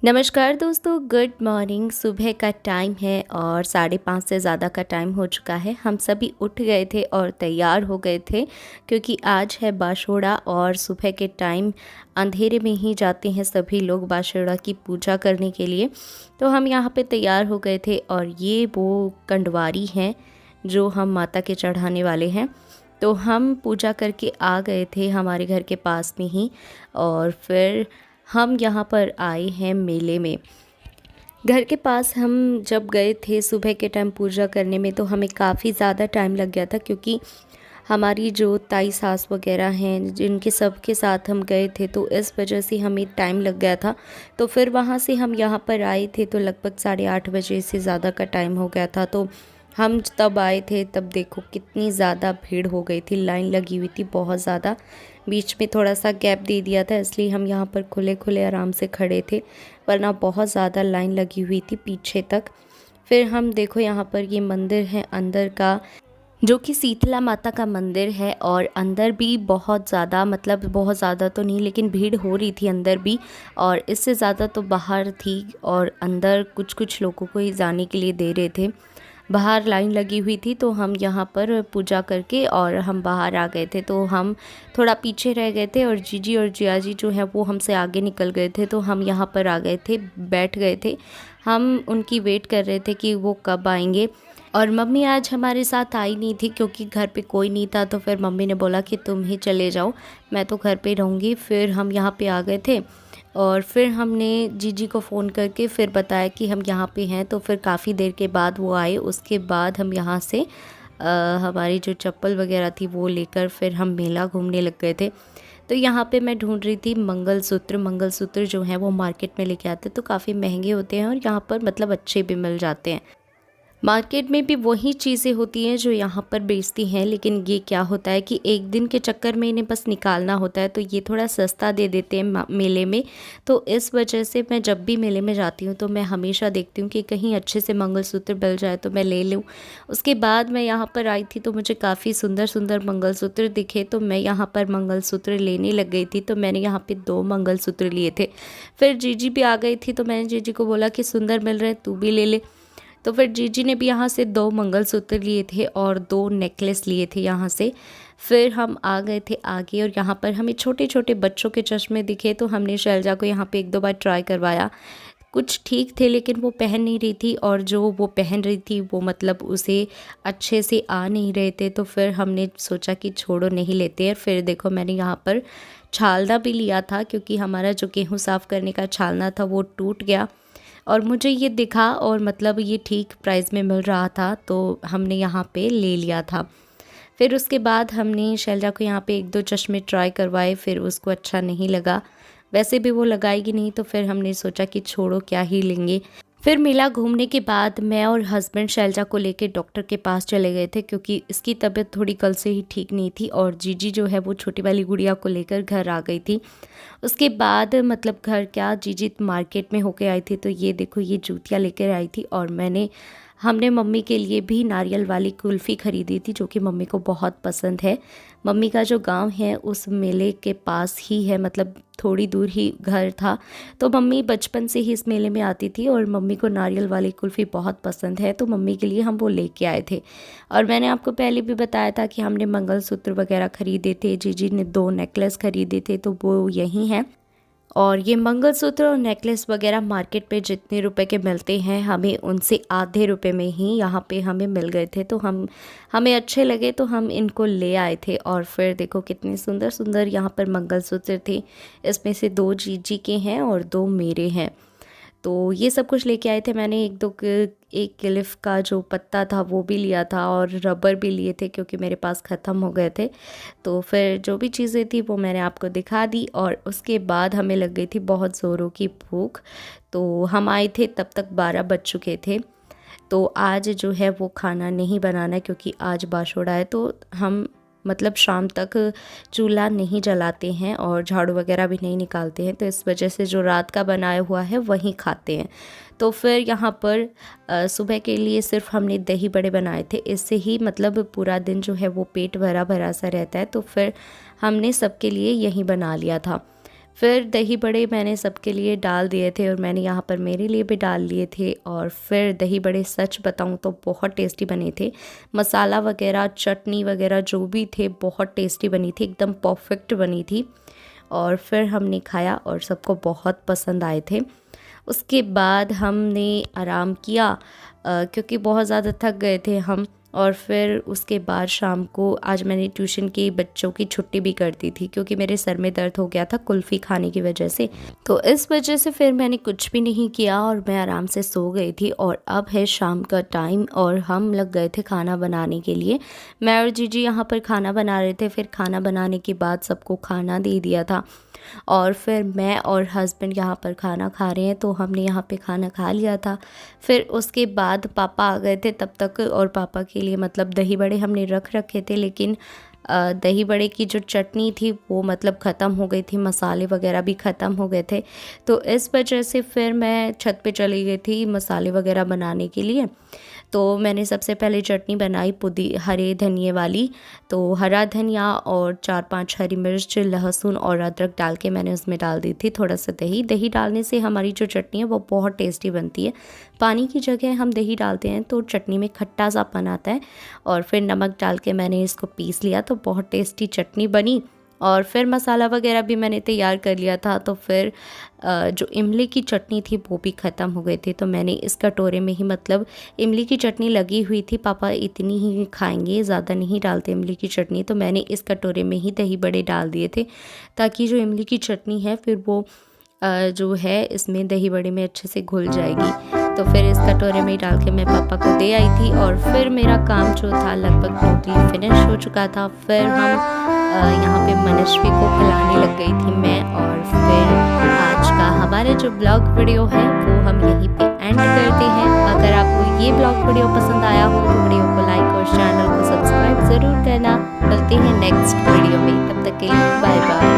नमस्कार दोस्तों, good morning. सुबह का टाइम है और 5:30 से ज़्यादा का टाइम हो चुका है। हम सभी उठ गए थे और तैयार हो गए थे क्योंकि आज है बाशोड़ा और सुबह के टाइम अंधेरे में ही जाते हैं सभी लोग बाशोड़ा की पूजा करने के लिए। तो हम यहाँ पे तैयार हो गए थे और ये वो कंडवारी हैं जो हम माता के चढ़ाने वाले हैं। तो हम पूजा करके आ गए थे हमारे घर के पास में ही और फिर हम यहाँ पर आए हैं मेले में। घर के पास हम जब गए थे सुबह के टाइम पूजा करने में तो हमें काफ़ी ज़्यादा टाइम लग गया था क्योंकि हमारी जो ताई सास वगैरह हैं जिनके सबके साथ हम गए थे तो इस वजह से हमें टाइम लग गया था। तो फिर वहाँ से हम यहाँ पर आए थे तो लगभग 8:30 बजे से ज़्यादा का टाइम हो गया था। तो हम तब आए थे तब देखो कितनी ज़्यादा भीड़ हो गई थी, लाइन लगी हुई थी बहुत ज़्यादा। बीच में थोड़ा सा गैप दे दिया था इसलिए हम यहाँ पर खुले खुले आराम से खड़े थे, वरना बहुत ज़्यादा लाइन लगी हुई थी पीछे तक। फिर हम देखो यहाँ पर ये मंदिर है अंदर का, जो कि शीतला माता का मंदिर है और अंदर भी बहुत ज़्यादा, मतलब बहुत ज़्यादा तो नहीं लेकिन भीड़ हो रही थी अंदर भी, और इससे ज़्यादा तो बाहर थी। और अंदर कुछ कुछ लोगों को ही जाने के लिए दे रहे थे, बाहर लाइन लगी हुई थी। तो हम यहाँ पर पूजा करके और हम बाहर आ गए थे। तो हम थोड़ा पीछे रह गए थे और जीजी और जियाजी जो है वो हमसे आगे निकल गए थे। तो हम यहाँ पर आ गए थे, बैठ गए थे। हम उनकी वेट कर रहे थे कि वो कब आएंगे। और मम्मी आज हमारे साथ आई नहीं थी क्योंकि घर पे कोई नहीं था। तो फिर मम्मी ने बोला कि तुम ही चले जाओ, मैं तो घर पे रहूँगी। फिर हम यहाँ पे आ गए थे और फिर हमने जीजी को फ़ोन करके फिर बताया कि हम यहाँ पे हैं। तो फिर काफ़ी देर के बाद वो आए। उसके बाद हम यहाँ से हमारी जो चप्पल वगैरह थी वो लेकर फिर हम मेला घूमने लग गए थे। तो यहाँ पे मैं ढूंढ रही थी मंगलसूत्र जो हैं वो मार्केट में लेके आते तो काफ़ी महंगे होते हैं और यहाँ पर मतलब अच्छे भी मिल जाते हैं। मार्केट में भी वही चीज़ें होती हैं जो यहाँ पर बेचती हैं, लेकिन ये क्या होता है कि एक दिन के चक्कर में इन्हें बस निकालना होता है तो ये थोड़ा सस्ता दे देते हैं मेले में। तो इस वजह से मैं जब भी मेले में जाती हूँ तो मैं हमेशा देखती हूँ कि कहीं अच्छे से मंगलसूत्र मिल जाए तो मैं ले लूँ। उसके बाद मैं यहाँ पर आई थी तो मुझे काफ़ी सुंदर सुंदर मंगलसूत्र दिखे तो मैं यहाँ पर मंगलसूत्र लेने लग गई थी। तो मैंने यहाँ पर 2 मंगलसूत्र लिए थे। फिर जीजी भी आ गई थी तो मैंने जीजी को बोला कि सुंदर मिल रहे तू भी ले ले। तो फिर जीजी ने भी यहाँ से 2 मंगलसूत्र लिए थे और 2 नेकलेस लिए थे यहाँ से। फिर हम आ गए थे आगे और यहाँ पर हमें छोटे छोटे बच्चों के चश्मे दिखे तो हमने शैलजा को यहाँ पे 1-2 बार ट्राई करवाया। कुछ ठीक थे लेकिन वो पहन नहीं रही थी और जो वो पहन रही थी वो मतलब उसे अच्छे से आ नहीं रहे थे। तो फिर हमने सोचा कि छोड़ो नहीं लेते हैं। फिर देखो मैंने यहाँ पर छालना भी लिया था क्योंकि हमारा जो गेहूँ साफ़ करने का छालना था वो टूट गया और मुझे ये दिखा और मतलब ये ठीक प्राइस में मिल रहा था तो हमने यहाँ पे ले लिया था। फिर उसके बाद हमने शैलजा को यहाँ पे 1-2 चश्मे ट्राई करवाए, फिर उसको अच्छा नहीं लगा। वैसे भी वो लगाएगी नहीं तो फिर हमने सोचा कि छोड़ो क्या ही लेंगे। फिर मेला घूमने के बाद मैं और हस्बैंड शैलजा को लेके डॉक्टर के पास चले गए थे क्योंकि इसकी तबीयत थोड़ी कल से ही ठीक नहीं थी और जीजी जो है वो छोटी वाली गुड़िया को लेकर घर आ गई थी। उसके बाद मतलब घर क्या, जीजी मार्केट में होके आई थी तो ये देखो ये जूतियाँ लेकर आई थी और हमने मम्मी के लिए भी नारियल वाली कुल्फ़ी ख़रीदी थी जो कि मम्मी को बहुत पसंद है। मम्मी का जो गांव है उस मेले के पास ही है, मतलब थोड़ी दूर ही घर था। तो मम्मी बचपन से ही इस मेले में आती थी और मम्मी को नारियल वाली कुल्फ़ी बहुत पसंद है तो मम्मी के लिए हम वो लेके आए थे। और मैंने आपको पहले भी बताया था कि हमने मंगलसूत्र वगैरह ख़रीदे थे, जीजी ने 2 नेकलेस ख़रीदे थे तो वो यहीं हैं। और ये मंगलसूत्र और नेकलेस वगैरह मार्केट पे जितने रुपए के मिलते हैं हमें उनसे आधे रुपए में ही यहाँ पे हमें मिल गए थे। तो हमें अच्छे लगे तो हम इनको ले आए थे। और फिर देखो कितने सुंदर सुंदर यहाँ पर मंगलसूत्र थे, इसमें से 2 जीजी के हैं और 2 मेरे हैं। तो ये सब कुछ लेके आए थे। मैंने एक क्लिफ का जो पत्ता था वो भी लिया था और रबर भी लिए थे क्योंकि मेरे पास ख़त्म हो गए थे। तो फिर जो भी चीज़ें थी वो मैंने आपको दिखा दी और उसके बाद हमें लग गई थी बहुत ज़ोरों की भूख। तो हम आए थे तब तक 12 बज चुके थे। तो आज जो है वो खाना नहीं बनाना क्योंकि आज बाशोड़ा है तो हम मतलब शाम तक चूल्हा नहीं जलाते हैं और झाड़ू वगैरह भी नहीं निकालते हैं। तो इस वजह से जो रात का बनाया हुआ है वही खाते हैं। तो फिर यहाँ पर सुबह के लिए सिर्फ हमने दही बड़े बनाए थे, इससे ही मतलब पूरा दिन जो है वो पेट भरा भरा सा रहता है। तो फिर हमने सबके लिए यही बना लिया था। फिर दही बड़े मैंने सबके लिए डाल दिए थे और मैंने यहाँ पर मेरे लिए भी डाल लिए थे। और फिर दही बड़े सच बताऊँ तो बहुत टेस्टी बने थे। मसाला वगैरह, चटनी वगैरह जो भी थे बहुत टेस्टी बनी थी, एकदम परफेक्ट बनी थी। और फिर हमने खाया और सबको बहुत पसंद आए थे। उसके बाद हमने आराम किया क्योंकि बहुत ज़्यादा थक गए थे हम। और फिर उसके बाद शाम को आज मैंने ट्यूशन की बच्चों की छुट्टी भी कर दी थी क्योंकि मेरे सर में दर्द हो गया था कुल्फ़ी खाने की वजह से। तो इस वजह से फिर मैंने कुछ भी नहीं किया और मैं आराम से सो गई थी। और अब है शाम का टाइम और हम लग गए थे खाना बनाने के लिए। मैं और जीजी यहाँ पर खाना बना रहे थे। फिर खाना बनाने के बाद सबको खाना दे दिया था और फिर मैं और हस्बैंड यहाँ पर खाना खा रहे हैं, तो हमने यहाँ पे खाना खा लिया था। फिर उसके बाद पापा आ गए थे तब तक, और पापा के लिए मतलब दही बड़े हमने रख रखे थे, लेकिन दही बड़े की जो चटनी थी वो मतलब ख़त्म हो गई थी, मसाले वगैरह भी ख़त्म हो गए थे। तो इस वजह से फिर मैं छत पे चली गई थी मसाले वगैरह बनाने के लिए। तो मैंने सबसे पहले चटनी बनाई हरे धनिए वाली। तो हरा धनिया और 4-5 हरी मिर्च, लहसुन और अदरक डाल के मैंने उसमें डाल दी थी थोड़ा सा दही। दही डालने से हमारी जो चटनी है वो बहुत टेस्टी बनती है। पानी की जगह हम दही डालते हैं तो चटनी में खट्टा सापन आता है। और फिर नमक डाल के मैंने इसको पीस लिया तो बहुत टेस्टी चटनी बनी। और फिर मसाला वगैरह भी मैंने तैयार कर लिया था। तो फिर जो इमली की चटनी थी वो भी ख़त्म हो गई थी, तो मैंने इस कटोरे में ही मतलब इमली की चटनी लगी हुई थी, पापा इतनी ही खाएंगे, ज़्यादा नहीं डालते इमली की चटनी, तो मैंने इस कटोरे में ही दही बड़े डाल दिए थे ताकि जो इमली की चटनी है फिर वो जो है इसमें दही बड़े में अच्छे से घुल जाएगी। तो फिर इस कटोरे में ही डाल के मैं पापा को दे आई थी। और फिर मेरा काम जो था लगभग टोटली फिनिश हो चुका था। फिर हम यहाँ पे मनस्वी को खिलाने लग गई थी मैं। और फिर आज का हमारा जो ब्लॉग वीडियो है वो हम यहीं पे एंड करते हैं। अगर आपको ये ब्लॉग वीडियो पसंद आया हो तो वीडियो को लाइक और चैनल को सब्सक्राइब ज़रूर करना। मिलते हैं नेक्स्ट वीडियो में, तब तक के लिए बाय बाय।